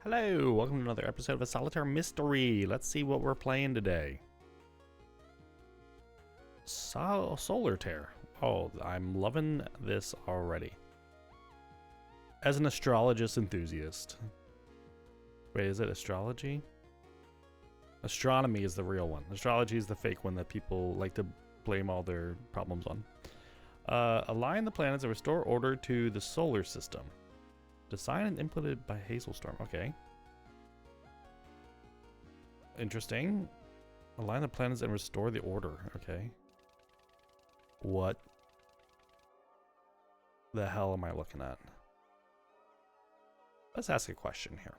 Hello, welcome to another episode of a Solitaire Mystery. Let's see what we're playing today. Solartaire. Oh, I'm loving this already. As an astrologist enthusiast. Wait, is it astrology? Astronomy is the real one. Astrology is the fake one that people like to blame all their problems on. Align the planets and restore order to the solar system. Designed and implemented by Hailstorm. Okay. Interesting. Align the planets and restore the order. Okay. What the hell am I looking at? Let's ask a question here.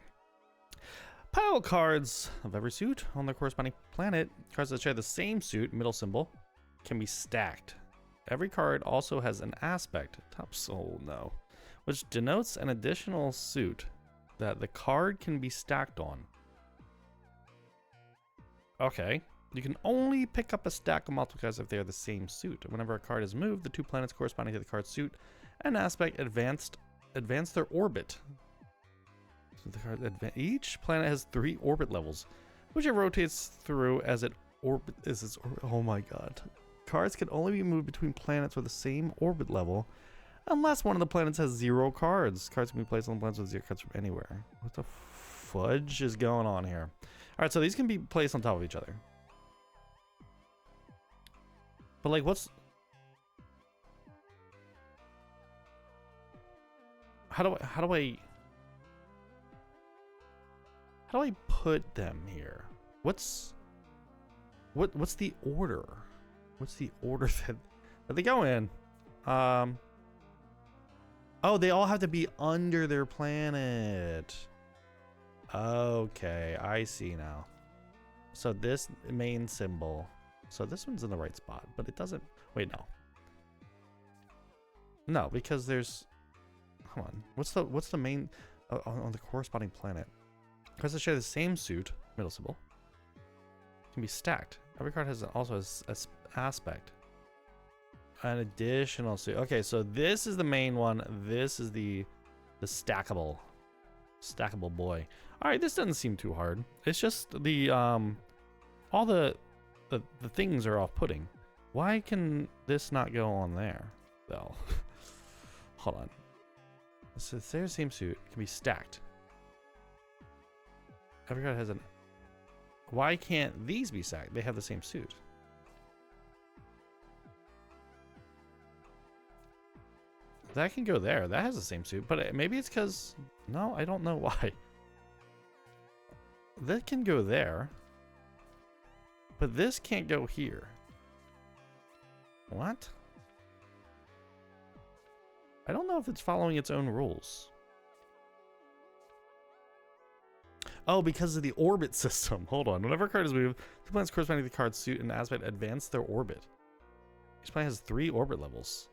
Pile cards of every suit on their corresponding planet. Cards that share the same suit, middle symbol, can be stacked. Every card also has an aspect, top soul, no, which denotes an additional suit that the card can be stacked on. Okay. You can only pick up a stack of multiple cards if they are the same suit. Whenever a card is moved, the two planets corresponding to the card's suit and aspect advance their orbit. So the card each planet has 3 orbit levels, which it rotates through as it orbits. Oh my god. Cards can only be moved between planets with the same orbit level unless one of the planets has 0 cards. Cards can be placed on the planets with 0 cards from anywhere. What the fudge is going on here? Alright, so these can be placed on top of each other. But like, how do I put them here? What's the order? What's the order that they go in? Oh, they all have to be under their planet. Okay, I see now. So this main symbol. So this one's in the right spot, but it doesn't. Wait, no. No, because there's. Come on. What's the main on the corresponding planet? Cards that share the same suit, middle symbol, can be stacked. Every card also has an aspect. An additional suit. Okay, so this is the main one. This is the stackable boy. All right, this doesn't seem too hard. It's just the all the things are off-putting. Why can this not go on there? Though, hold on. So their same suit can be stacked. Every card has an. Why can't these be stacked? They have the same suit. That can go there. That has the same suit, but maybe it's because... No, I don't know why. That can go there. But this can't go here. What? I don't know if it's following its own rules. Oh, because of the orbit system. Hold on. Whenever a card is moved, two planets corresponding to the card's suit and aspect advance their orbit. Each planet has 3 orbit levels.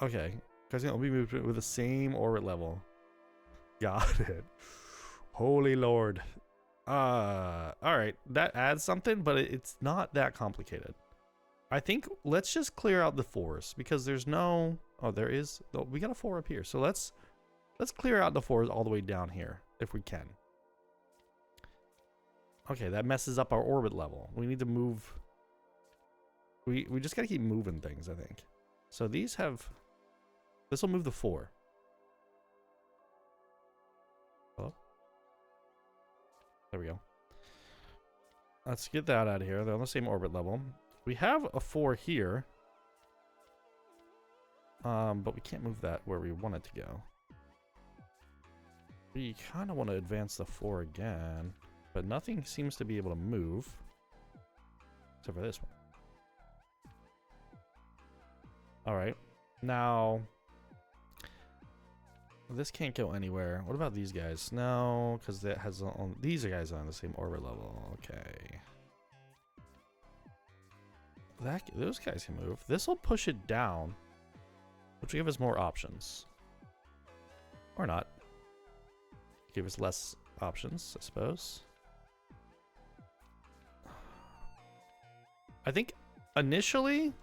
Okay. Cards can only be moved with the same orbit level. Got it. Holy Lord. Alright. That adds something, but it's not that complicated. I think let's just clear out the 4s because there's no... Oh, there is... Oh, we got a 4 up here. So let's clear out the 4s all the way down here, if we can. Okay, that messes up our orbit level. We need to move... We just gotta keep moving things, I think. So these have... This will move the 4. Hello? There we go. Let's get that out of here. They're on the same orbit level. We have a 4 here. But we can't move that where we want it to go. We kind of want to advance the 4 again, but nothing seems to be able to move. Except for this one. Alright. Now, this can't go anywhere. What about these guys? No, because that has these guys are on the same orbit level. Okay. Those guys can move. This will push it down, which will give us more options. Or not. Give us less options, I suppose. I think initially,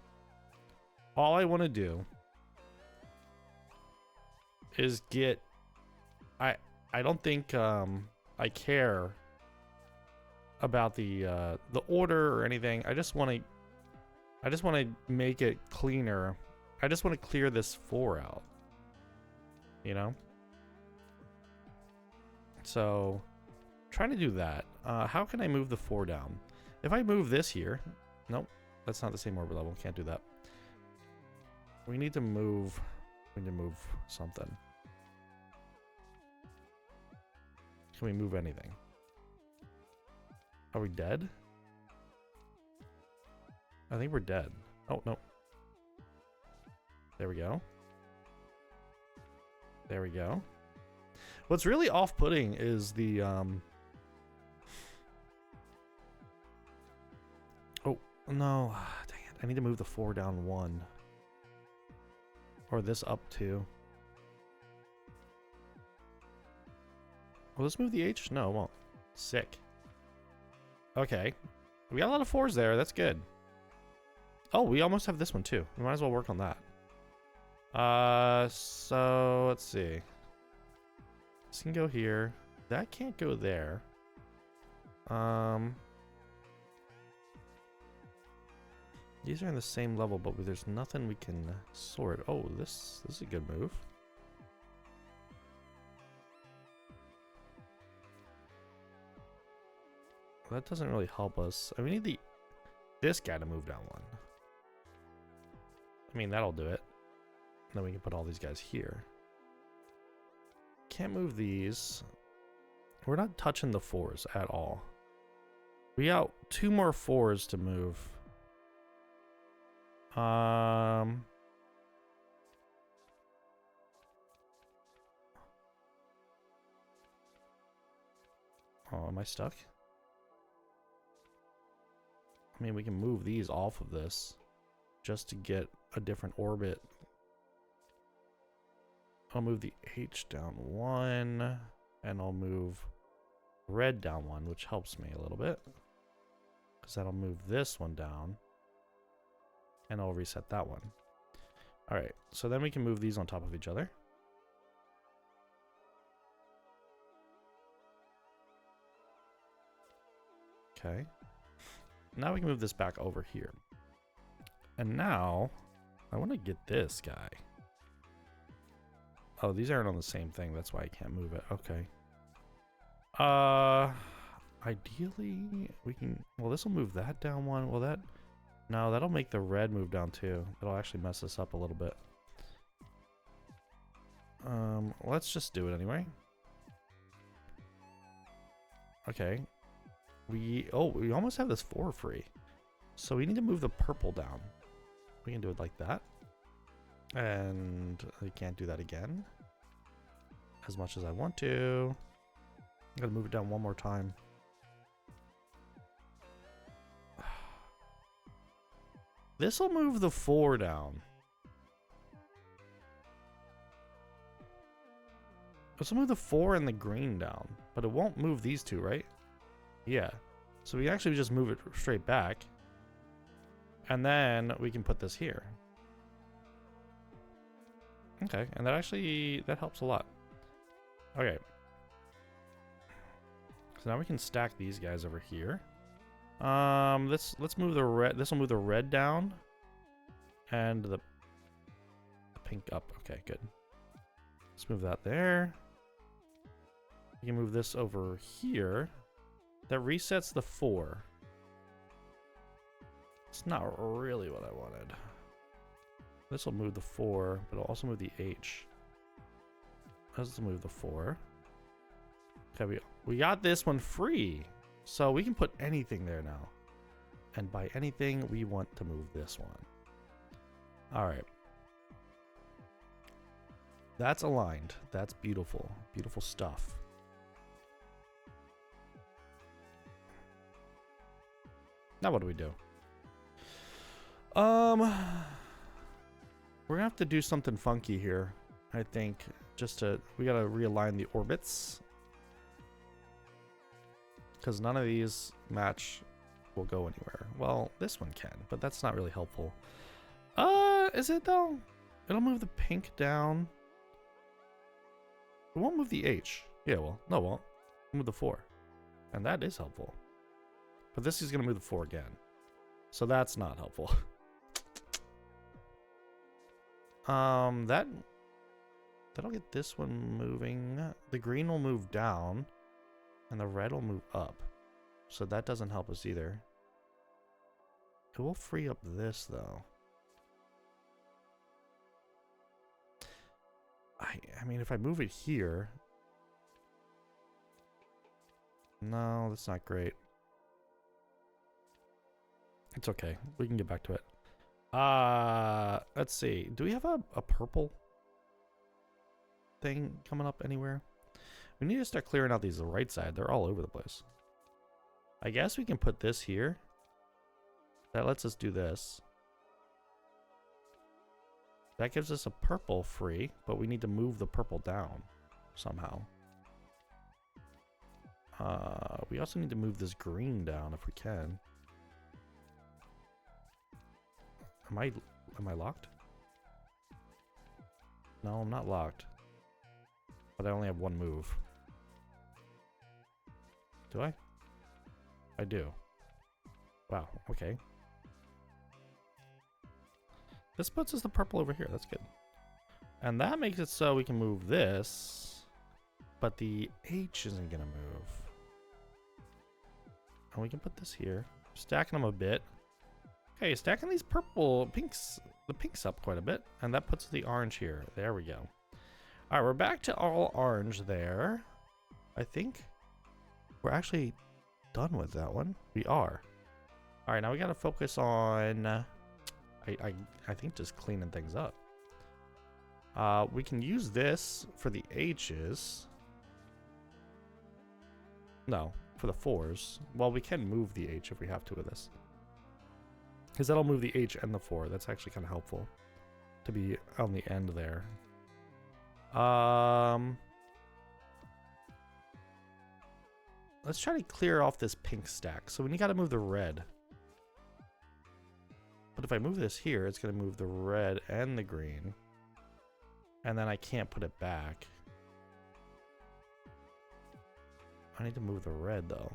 all I want to do is get I don't think I care about the order or anything. I just want to make it cleaner. I just want to clear this 4 out. You know? So, trying to do that. How can I move the 4 down? If I move this here, nope, that's not the same orbit level. Can't do that. We need to move something. Can we move anything? Are we dead? I think we're dead. Oh, no. There we go. There we go. What's really off-putting is the, Oh, no. Dang it. I need to move the 4 down 1. Or this up 2. Will this move the H? No, it won't. Sick. Okay. We got a lot of 4s there. That's good. Oh, we almost have this one too. We might as well work on that. So let's see. This can go here. That can't go there. These are in the same level, but there's nothing we can sort. Oh, this is a good move. That doesn't really help us. We need this guy to move down 1. I mean, that'll do it. Then we can put all these guys here. Can't move these. We're not touching the 4s at all. We got 2 more 4s to move. Oh, am I stuck? I mean, we can move these off of this just to get a different orbit. I'll move the H down 1, and I'll move red down 1, which helps me a little bit. Because that'll move this one down. And I'll reset that one. Alright, so then we can move these on top of each other. Okay. Now we can move this back over here. And now, I want to get this guy. Oh, these aren't on the same thing. That's why I can't move it. Okay. Ideally, we can... Well, this will move that down 1. Well, that... No, that'll make the red move down 2. It'll actually mess this up a little bit. Let's just do it anyway. Okay. We almost have this 4 free. So we need to move the purple down. We can do it like that. And I can't do that again. As much as I want to. I'm gonna move it down 1 more time. This will move the 4 down. This will move the 4 and the green down. But it won't move these 2, right? Yeah. So we actually just move it straight back. And then we can put this here. Okay, and that helps a lot. Okay. So now we can stack these guys over here. Let's move the red. This will move the red down, and the pink up. Okay, good. Let's move that there. We can move this over here. That resets the 4. It's not really what I wanted. This will move the 4, but it'll also move the H. This will move the 4. Okay, we got this one free. So we can put anything there now. And by anything, we want to move this one. Alright. That's aligned. That's beautiful. Beautiful stuff. Now what do we do? We're gonna have to do something funky here, I think. We gotta realign the orbits. Because none of these match will go anywhere. Well, this one can, but that's not really helpful. Is it though? It'll move the pink down. It won't move the H. Yeah, well, no, it won't. It'll move the 4. And that is helpful. But this is going to move the 4 again. So that's not helpful. That'll get this one moving. The green will move down. And the red will move up. So that doesn't help us either. It will free up this, though. I mean, if I move it here... No, that's not great. It's okay. We can get back to it. Let's see. Do we have a purple thing coming up anywhere? We need to start clearing out these the right side. They're all over the place. I guess we can put this here. That lets us do this. That gives us a purple free, but we need to move the purple down somehow. We also need to move this green down if we can. Am I locked? No, I'm not locked. But I only have one move. Do I? I do. Wow, okay. This puts us the purple over here. That's good. And that makes it so we can move this, but the H isn't going to move. And we can put this here. Stacking them a bit. Okay, stacking these pinks, the pinks up quite a bit. And that puts the orange here. There we go. All right, we're back to all orange there. I think we're actually done with that one. We are. All right, now we got to focus on... I think just cleaning things up. We can use this for the H's. No, for the 4s. Well, we can move the H if we have to with this. Because that'll move the H and the 4. That's actually kind of helpful to be on the end there. Let's try to clear off this pink stack. So we got to move the red. But if I move this here, it's going to move the red and the green. And then I can't put it back. I need to move the red, though.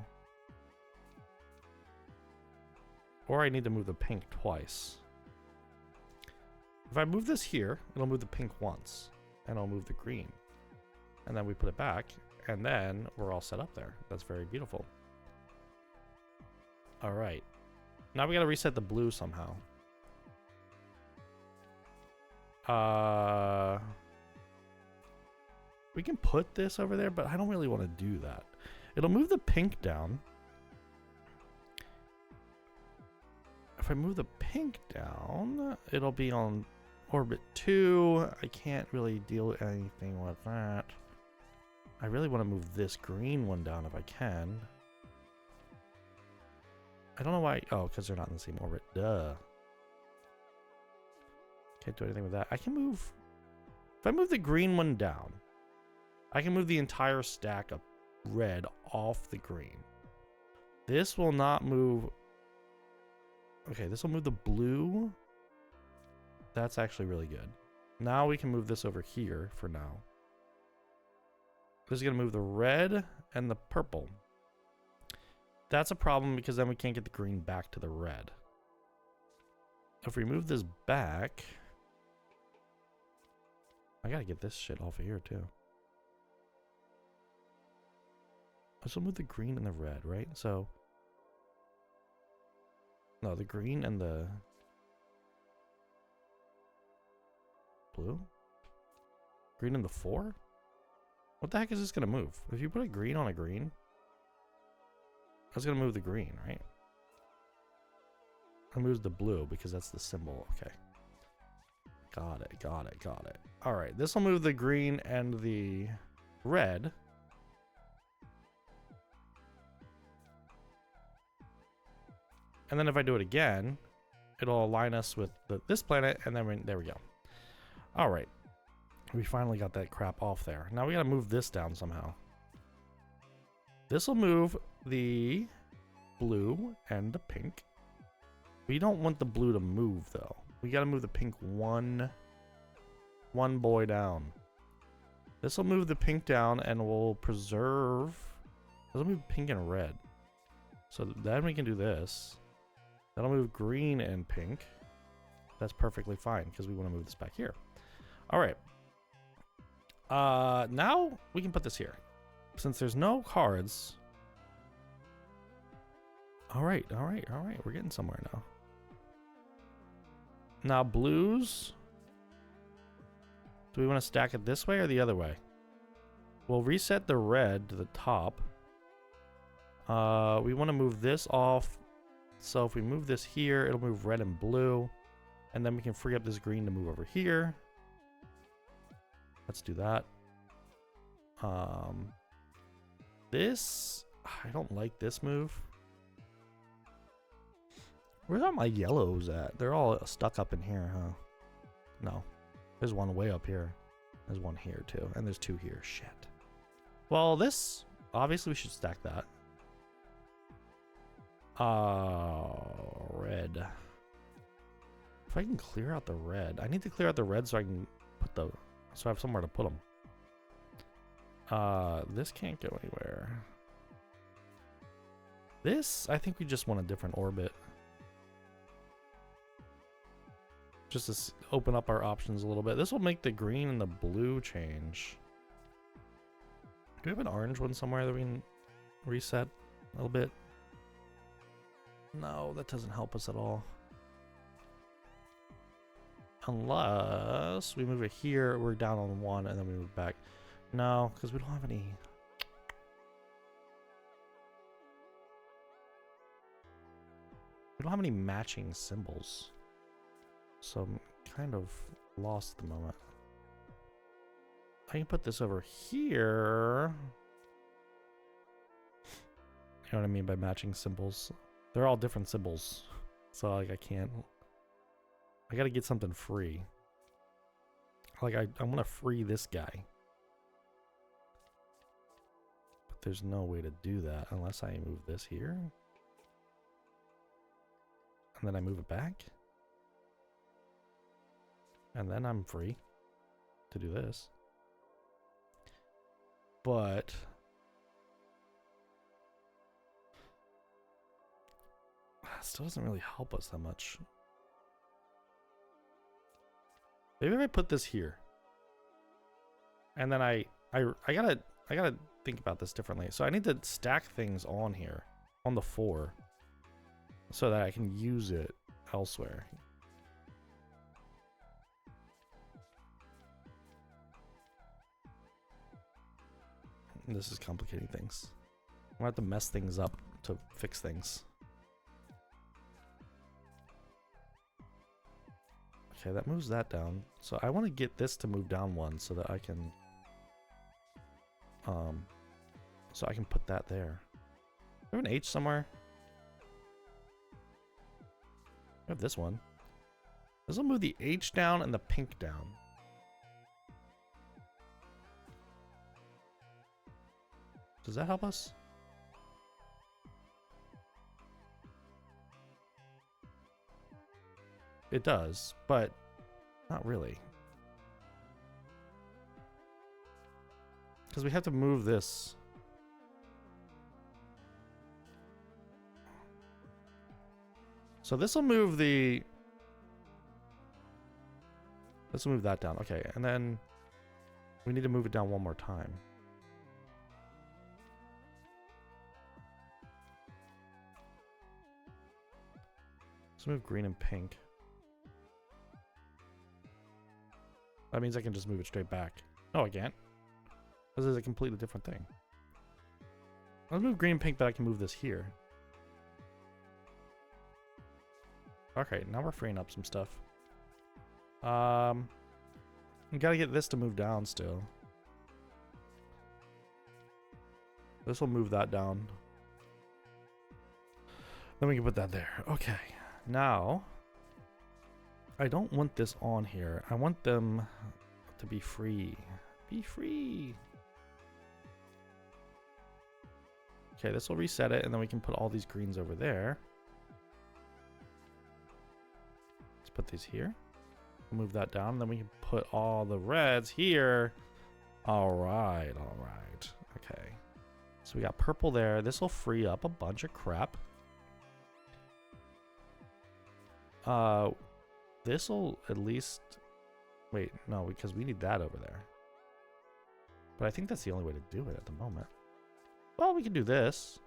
Or I need to move the pink twice. If I move this here, it'll move the pink once. And I'll move the green. And then we put it back. And then we're all set up there. That's very beautiful. All right. Now we got to reset the blue somehow. We can put this over there, but I don't really want to do that. It'll move the pink down. If I move the pink down, it'll be on orbit 2. I can't really deal with anything with that. I really want to move this green one down if I can. I don't know why. Oh, because they're not in the same orbit. Duh. Can't do anything with that. I can move... If I move the green one down, I can move the entire stack of red off the green. This will not move... Okay, this will move the blue. That's actually really good. Now we can move this over here for now. This is going to move the red and the purple. That's a problem because then we can't get the green back to the red. If we move this back... I gotta get this shit off of here, too. This will move the green and the red, right? So... No, the green and the... Blue? Green and the 4? What the heck is this gonna move? If you put a green on a green... That's gonna move the green, right? It moves the blue because that's the symbol. Okay. Got it, got it, got it. All right, this will move the green and the red. And then if I do it again, it'll align us with this planet, and then there we go. All right. We finally got that crap off there. Now we gotta move this down somehow. This will move the blue and the pink. We don't want the blue to move, though. We gotta move the pink one boy down. This will move the pink down and we'll preserve. This will move pink and red. So then we can do this. That'll move green and pink. That's perfectly fine because we want to move this back here. All right. Now we can put this here. Since there's no cards. All right. We're getting somewhere now. Now blues. Do we want to stack it this way or the other way? We'll reset the red to the top. We want to move this off. So if we move this here, it'll move red and blue. And then we can free up this green to move over here. Let's do that. This, I don't like this move. Where's all my yellows at? They're all stuck up in here, huh? No. There's one way up here. There's one here too. And there's two here. Shit. Well, this, obviously we should stack that. Red. If I can clear out the red. I need to clear out the red so I can put the, so I have somewhere to put them. This can't go anywhere. This, I think we just want a different orbit. Just to open up our options a little bit. This will make the green and the blue change. Do we have an orange one somewhere that we can reset a little bit? No, that doesn't help us at all. Unless we move it here, we're down on one, and then we move back. No, because we don't have any. We don't have any matching symbols. So I'm kind of lost at the moment. I can put this over here. You know what I mean by matching symbols? They're all different symbols. So like I can't. I gotta get something free. Like I want to free this guy. But there's no way to do that unless I move this here. And then I move it back. And then I'm free to do this. But it still doesn't really help us that much. Maybe if I put this here. And then I gotta think about this differently. So I need to stack things on here, on the 4, so that I can use it elsewhere. And this is complicating things. I'm gonna have to mess things up to fix things. Okay, that moves that down. So I want to get this to move down one so that I can put that there. Do I have an H somewhere? I have this one. This will move the H down and the pink down. Does that help us? It does, but not really. Because we have to move this. So this will move the... This will move that down. Okay, and then we need to move it down one more time. Let's move green and pink. That means I can just move it straight back. No, I can't. This is a completely different thing. Let's move green and pink, but I can move this here. Okay, now we're freeing up some stuff. We gotta get this to move down still. This will move that down. Then we can put that there. Okay, now I don't want this on here. I want them to be free. Be free. Okay, this will reset it, and then we can put all these greens over there. Let's put these here. Move that down, then we can put all the reds here. All right. Okay. So we got purple there. This will free up a bunch of crap. This will at least... Wait, no, because we need that over there. But I think that's the only way to do it at the moment. Well, we can do this.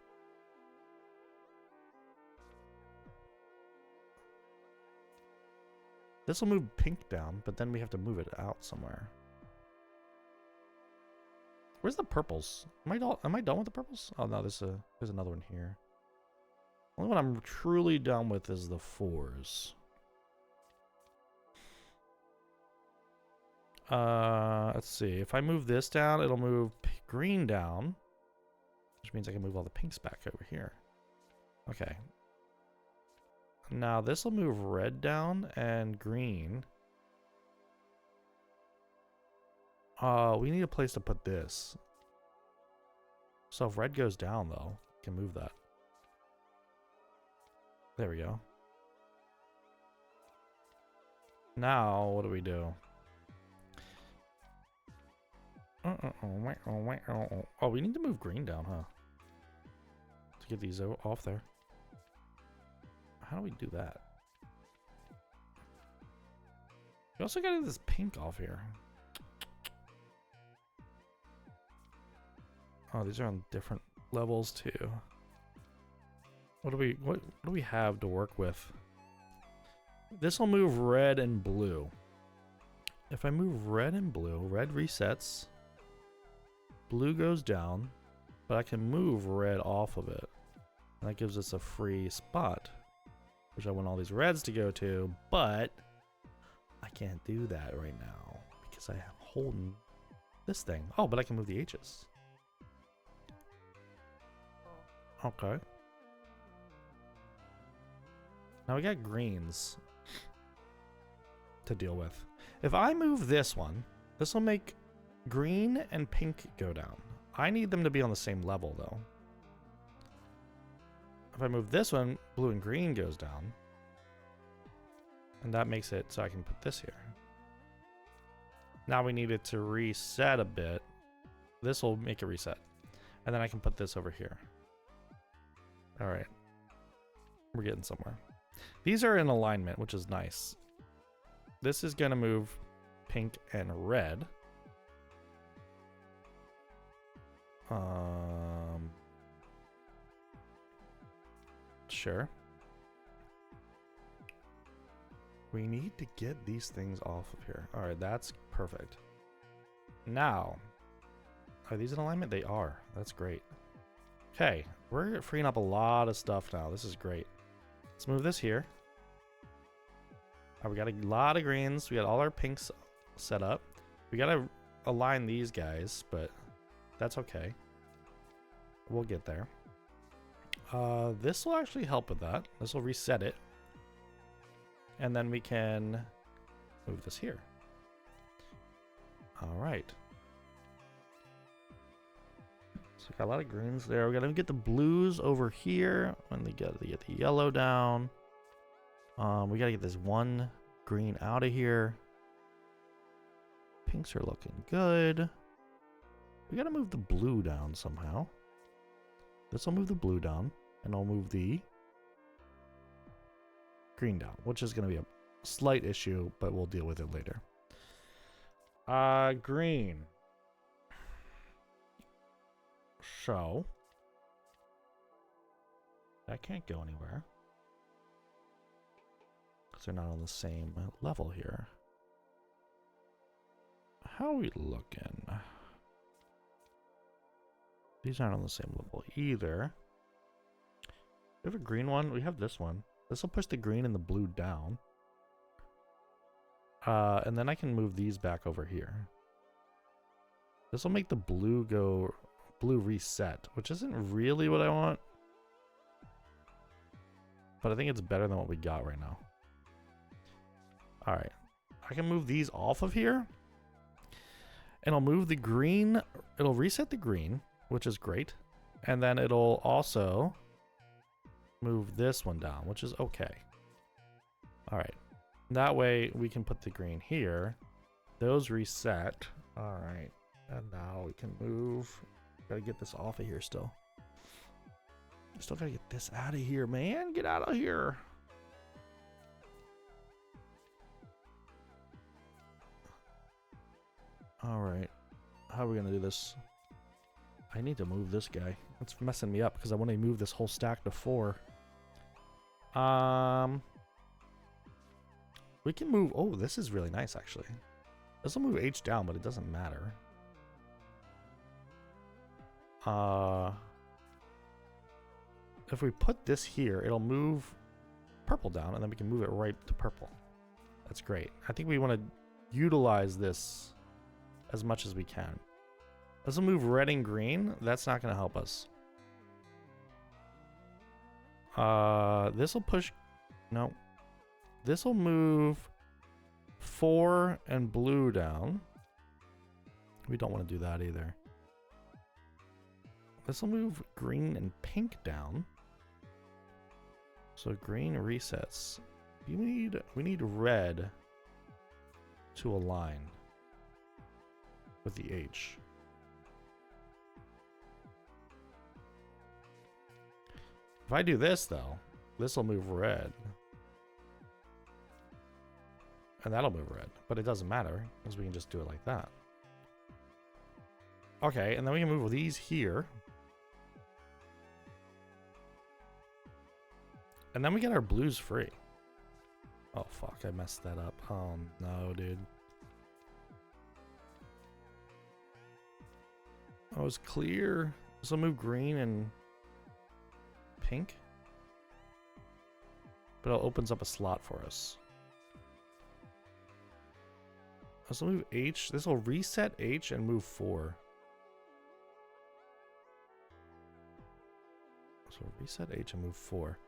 This will move pink down, but then we have to move it out somewhere. Where's the purples? Am I done with the purples? Oh no, there's another one here. The only one I'm truly done with is the 4s. Let's see. If I move this down, it'll move green down, which means I can move all the pinks back over here. Okay. Now this will move red down and green. We need a place to put this. So if red goes down, though, we can move that. There we go. Now, what do we do? Oh, we need to move green down, huh? To get these off there. How do we do that? We also gotta get this pink off here. Oh, these are on different levels too. What do we have to work with? This will move red and blue. If I move red and blue, red resets. Blue goes down, but I can move red off of it. And that gives us a free spot, which I want all these reds to go to, but I can't do that right now because I am holding this thing. Oh, but I can move the H's. Okay. Now we got greens to deal with. If I move this one, this will make green and pink go down. I need them to be on the same level though. If I move this one, blue and green goes down. And that makes it so I can put this here. Now we need it to reset a bit. This will make it reset. And then I can put this over here. All right. We're getting somewhere. These are in alignment, which is nice. This is going to move pink and red. Sure. We need to get these things off of here. All right, that's perfect. Now, are these in alignment? They are. That's great. Okay, we're freeing up a lot of stuff now. This is great. Let's move this here. We got a lot of greens. We got all our pinks set up. We got to align these guys, but that's okay. We'll get there. This will actually help with that. This will reset it. And then we can move this here. All right. So we got a lot of greens there. We got to get the blues over here. And we got to get the yellow down. We got to get this one green out of here. Pinks are looking good. We got to move the blue down somehow. This will move the blue down. And I'll move the green down, which is going to be a slight issue, but we'll deal with it later. Green. So that can't go anywhere because they're not on the same level here. How are we looking? These aren't on the same level either. We have a green one. We have this one. This will push the green and the blue down. And then I can move these back over here. This will make the blue go blue reset, which isn't really what I want. But I think it's better than what we got right now. All right. I can move these off of here. And I'll move the green. It'll reset the green, which is great. And then it'll also move this one down, which is okay. All right. That way we can put the green here. Those reset. All right. And now we can move. Gotta get this off of here still. Still gotta get this out of here, man. Get out of here. Alright. How are we gonna do this? I need to move this guy. It's messing me up because I want to move this whole stack to 4. We can move... Oh, this is really nice, actually. This will move H down, but it doesn't matter. If we put this here, it'll move purple down, and then we can move it right to purple. That's great. I think we want to utilize this as much as we can. This will move red and green. That's not going to help us. This will push... No. This will move 4 and blue down. We don't want to do that either. This will move green and pink down. So green resets. We need red to align with the H. If I do this though, this will move red. And that'll move red, but it doesn't matter because we can just do it like that. Okay, and then we can move these here. And then we get our blues free. Oh fuck, I messed that up. Oh no, dude. Oh, it's clear. This will move green and pink. But it opens up a slot for us. This will move H. This will reset H and move 4. So reset H and move 4.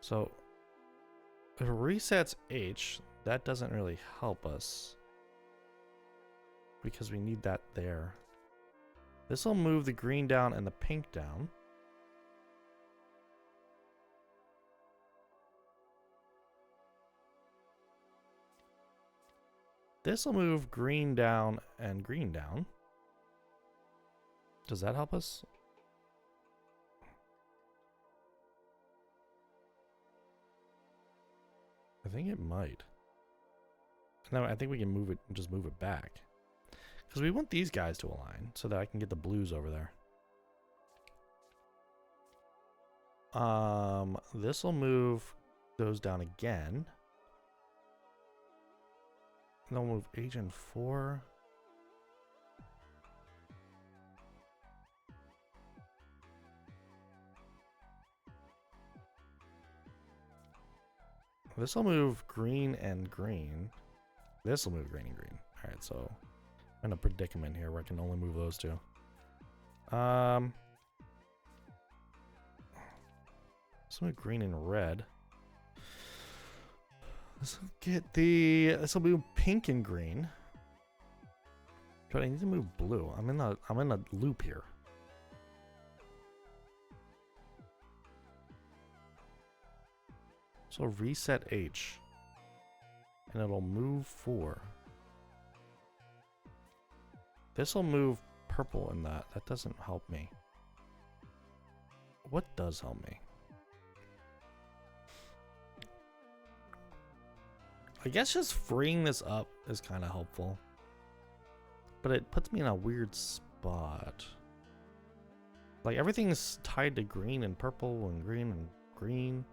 So if it resets H, that doesn't really help us because we need that there. This will move the green down and the pink down. This will move green down and green down. Does that help us? I think it might. No, I think we can move it and just move it back. Because we want these guys to align so that I can get the blues over there. This will move those down again. And then we'll move H and 4. This will move green and green. This will move green and green. Alright, so I'm in a predicament here where I can only move those two. This will move green and red. This will move pink and green. But I need to move blue. I'm in a loop here. So reset H. And it'll move 4. This will move purple in that. That doesn't help me. What does help me? I guess just freeing this up is kind of helpful. But it puts me in a weird spot. Like everything's tied to green and purple and green and green.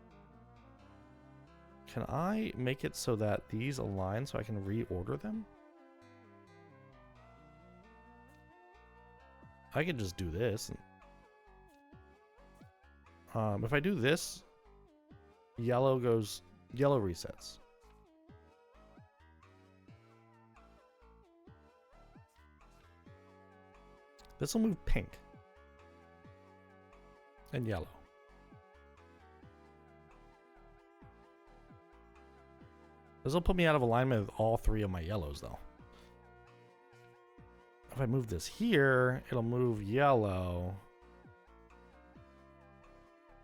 Can I make it so that these align so I can reorder them? I could just do this. If I do this, yellow resets. This will move pink and yellow. This will put me out of alignment with all 3 of my yellows, though. If I move this here, it'll move yellow.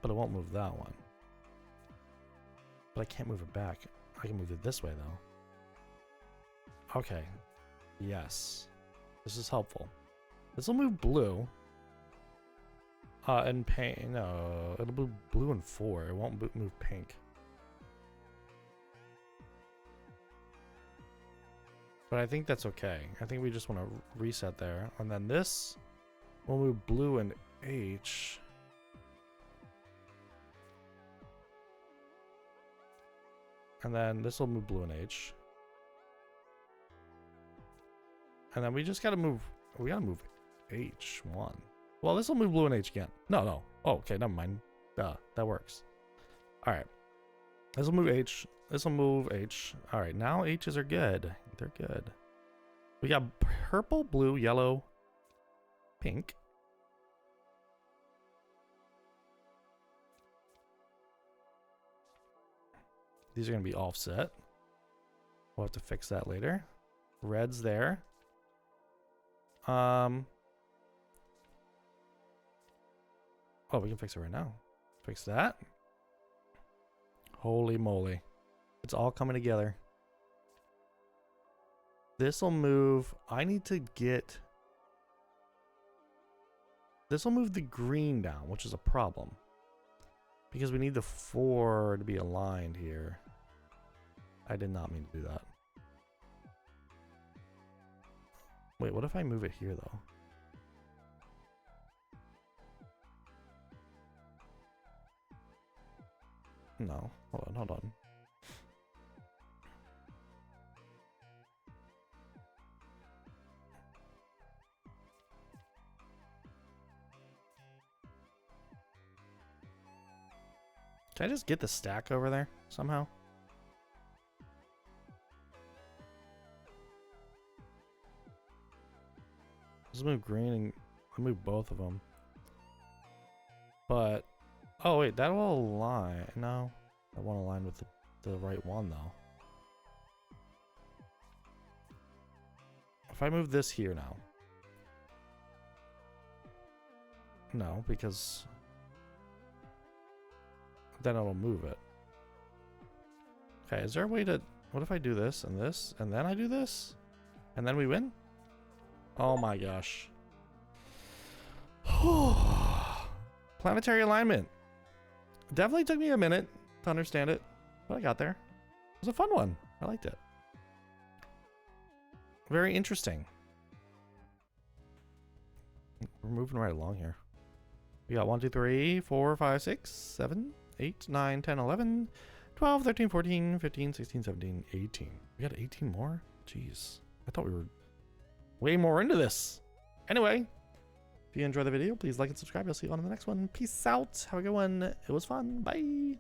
But it won't move that one. But I can't move it back. I can move it this way, though. Okay. Yes. This is helpful. This will move blue. And pink. No, it'll move blue and 4. It won't move pink. But I think that's okay. I think we just want to reset there. And then this will move blue and H. And then this will move blue and H. And then we just gotta move, we gotta move H1. Well, this will move blue and H again. No. Oh, okay, never mind. Duh, that works. All right. This will move H. This will move H. All right, now H's are good. They're good. We got purple, blue, yellow, pink. These are gonna be offset. We'll have to fix that later. Red's there. Oh, we can fix it right now. Fix that. Holy moly. It's all coming together. This will move. I need to get. This will move the green down, which is a problem. Because we need the 4 to be aligned here. I did not mean to do that. Wait, what if I move it here, though? No. Hold on. Can I just get the stack over there somehow? Let's move green and I'll move both of them. But, oh wait, that will align. No, I want to align with the right one though. If I move this here now. No, because then it'll move it. Okay, is there a way to, what if I do this, and then I do this? And then we win? Oh my gosh. Planetary alignment. Definitely took me a minute to understand it, but I got there. It was a fun one. I liked it. Very interesting. We're moving right along here. We got 1, 2, 3, 4, 5, 6, 7, 8, 9, 10, 11, 12, 13, 14, 15, 16, 17, 18. We got 18 more? Jeez. I thought we were way more into this. Anyway, if you enjoyed the video, please like and subscribe. I'll see you on the next one. Peace out. Have a good one. It was fun. Bye.